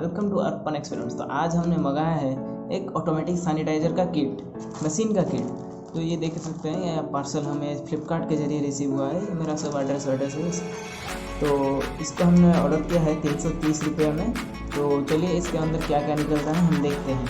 Welcome to Arpan experiments. तो आज हमने मंगाया है एक ऑटोमेटिक सैनिटाइजर का किट, मशीन का किट। तो ये देख सकते हैं, यह पार्सल हमें फ्लिपकार्ट के जरिए रिसीव हुआ है। मेरा सब एड्रेस है। तो इसको हमने ऑर्डर किया है 330 रुपये में। तो चलिए इसके अंदर क्या क्या निकलता है हम देखते हैं।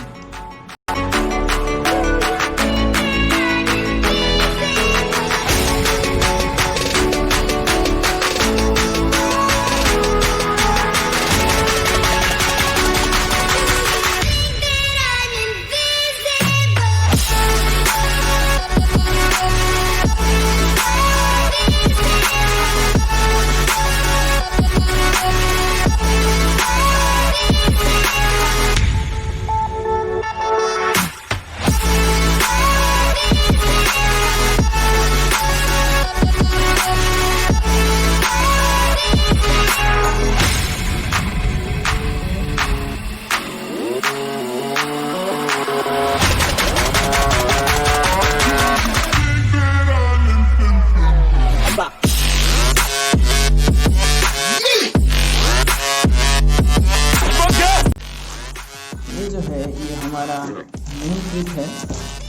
जो है ये हमारा मेन किट है।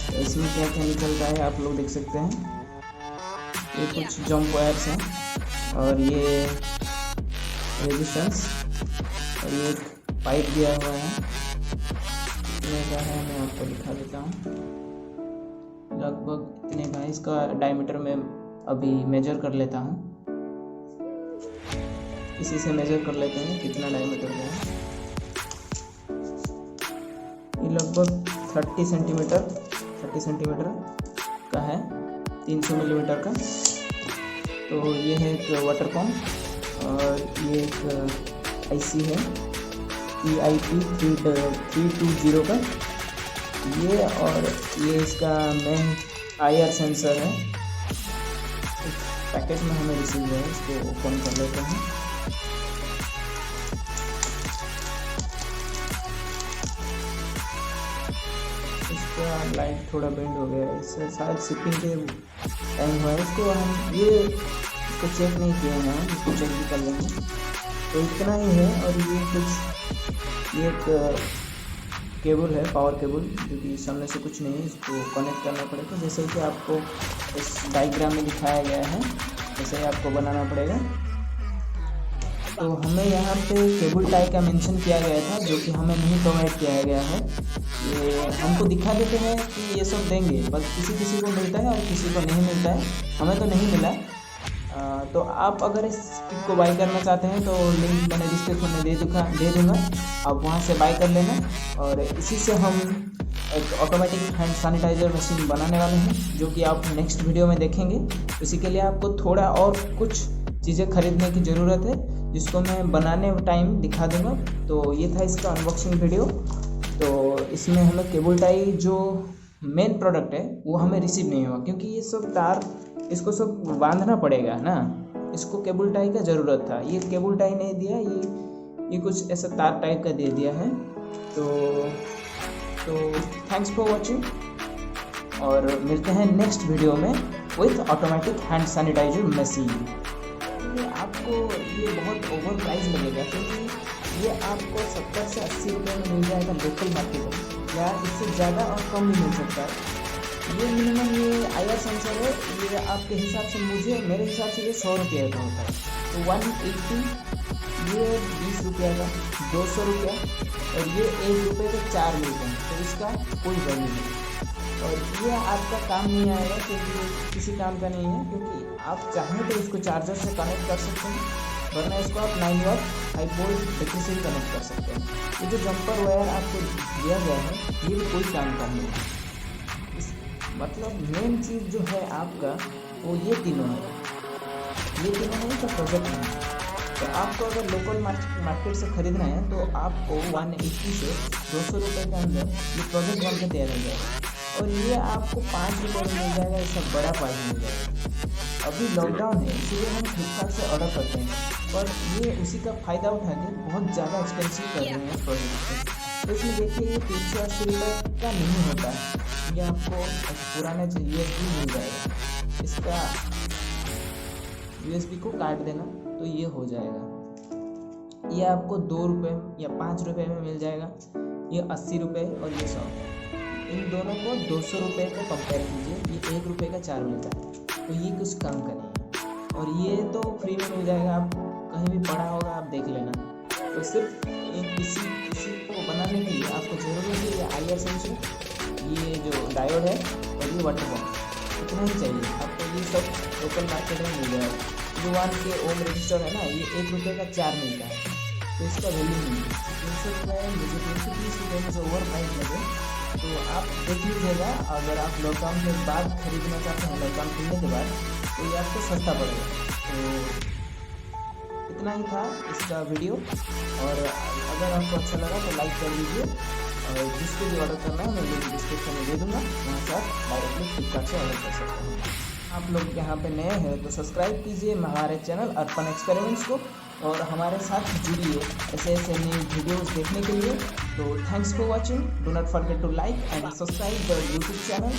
तो इसमें क्या क्या निकलता है आप लोग देख सकते हैं। ये कुछ जंप वायर्स हैं और ये रेजिस्टेंस और ये एक पाइप दिया हुआ है। इतने का है, मैं आपको दिखा देता हूँ। लगभग इतने का है। इसका डायमीटर में अभी मेजर कर लेता हूँ। इसी से मेजर कर लेते हैं कितना डायमीटर का है। ये लगभग 30 सेंटीमीटर का है, 300 मिलीमीटर का। तो ये है एक वाटर पंप और ये एक आईसी है PIP 320 का ये। और ये इसका मेन IR सेंसर है। पैकेज में हमें रिसीव है, इसको ओपन कर लेते हैं। इसका लाइट थोड़ा बेंड हो गया है, इससे शायद शिपिंग के टाइम हुआ है। इसको हम इसको चेक नहीं किए हैं, हम इसको चेक भी कर लेंगे। तो इतना ही है। और ये एक केबल है, पावर केबल, जो कि सामने से कुछ नहीं है। इसको कनेक्ट करना पड़ेगा जैसे कि आपको इस डायग्राम में दिखाया गया है, वैसे ही आपको बनाना पड़ेगा। तो हमें यहाँ पे केबल टाई का मेंशन किया गया था, जो कि हमें नहीं प्रोवाइड किया गया है। ये हमको दिखा देते हैं कि ये सब देंगे, बस किसी को मिलता है और किसी को नहीं मिलता है। हमें तो नहीं मिला। तो आप अगर इस किट को बाई करना चाहते हैं तो लिंक मैंने डिस्क्रिप्शन में दे दूँगा, आप वहाँ से बाई कर लेना। और इसी से हम एक ऑटोमेटिक हैंड सैनिटाइजर मशीन बनाने वाले हैं, जो कि आप नेक्स्ट वीडियो में देखेंगे। इसी के लिए आपको थोड़ा और कुछ चीज़ें खरीदने की ज़रूरत है, जिसको मैं बनाने टाइम दिखा दूँगा। तो ये था इसका अनबॉक्सिंग वीडियो। तो इसमें हमें केबल टाई जो मेन प्रोडक्ट है वो हमें रिसीव नहीं हुआ, क्योंकि ये सब तार इसको सब बांधना पड़ेगा ना। इसको केबल टाई का ज़रूरत था, ये केबल टाई नहीं दिया, ये कुछ ऐसा तार टाइप का दे दिया है। तो थैंक्स फॉर वॉचिंग, और मिलते हैं नेक्स्ट वीडियो में with automatic hand sanitiser machine. आपको ये बहुत ओवर प्राइस लगेगा, क्योंकि ये आपको 70 से 80 रुपये में मिल जाएगा लोकल मार्केट में, या इससे ज़्यादा और कम भी मिल सकता है। ये मिनिमम ये IR सेंसर है। ये आपके हिसाब से मेरे हिसाब से ये 100 रुपये का होता है। तो 180, ये 20 रुपये का, 200 रुपया, और ये 1 रुपये के 4 मिलते हैं। तो इसका कोई वैल्यू नहीं। और ये आपका काम नहीं आएगा, क्योंकि ये किसी काम का नहीं है। क्योंकि आप चाहें तो इसको चार्जर से कनेक्ट कर सकते हैं, वरना इसको आप 9 वाट हाई वोल्ट बैटरी से ही कनेक्ट कर सकते हैं। ये जो जंपर वायर आपको दिया गया है, ये भी कोई काम का नहीं है। मतलब मेन चीज़ जो है आपका, वो ये तीनों है। ये तीनों नहीं तो प्रोजेक्ट नहीं। तो आपको अगर लोकल मार्केट से ख़रीदना है तो आपको 180 से 200 रुपये के अंदर ये प्रोजेक्ट बन के तैयार हो जाएगा। और ये आपको 5 रुपये में मिल जाएगा, इसका बड़ा प्राइस मिल जाएगा। अभी लॉकडाउन है, इसीलिए हम फ्लिपकार्ट से ऑर्डर करते हैं, पर ये उसी का फ़ायदा उठा के बहुत ज़्यादा एक्सपेंसिव कर रहे हैं प्रोजेक्ट। तो इसमें देखिए ये 380 रुपये का नहीं होता है। ये आपको पुराना USB मिल जाएगा। इसका USB को काट देना तो ये हो जाएगा। ये आपको 2 रुपये या 5 रुपये में मिल जाएगा। ये 80 रुपये और ये 100। इन दोनों को 200 रुपये को कंपेयर कीजिए, ये 1 रुपये का 4 मिलता है, तो ये कुछ कम का नहीं है। और ये तो फ्री में मिल जाएगा, आप कहीं भी पढ़ा होगा, आप देख लेना। तो सिर्फ किसी को बनाने के लिए आपको जरूरत है ये IR सेंसर, ये जो डायोड है और ये वाटर पम्प, इतना ही चाहिए आपको। ये सब लोकल मार्केट में मिल जाएगा। जो 1 के ओम रजिस्टर है ना, ये 1 रुपये का 4 मिलता है, तो इसका वैल्यू नहीं है। 300 रुपये मुझे 330 रुपये में से ओवर प्राइस लगे, तो आप देख लीजिएगा। अगर आप लॉकडाउन के बाद खरीदना चाहते हैं, लॉकडाउन खुलने के बाद, तो ये आपको सस्ता पड़ेगा। तो इतना ही था इसका वीडियो, और अगर आपको अच्छा लगा तो लाइक कर दीजिए, और जिसको भी ऑर्डर करना है मैं लिंक डिस्क्रिप्शन में दे दूँगा, वहाँ से आप डायरेक्टली फ्लिपकार्ट से ऑर्डर कर सकते हैं। आप लोग यहाँ पे नए हैं तो सब्सक्राइब कीजिए हमारे चैनल अर्पण एक्सपेरिमेंट्स को, और हमारे साथ जुड़िए ऐसे नई वीडियोस देखने के लिए। तो thanks for watching, do not forget to like and subscribe the YouTube channel.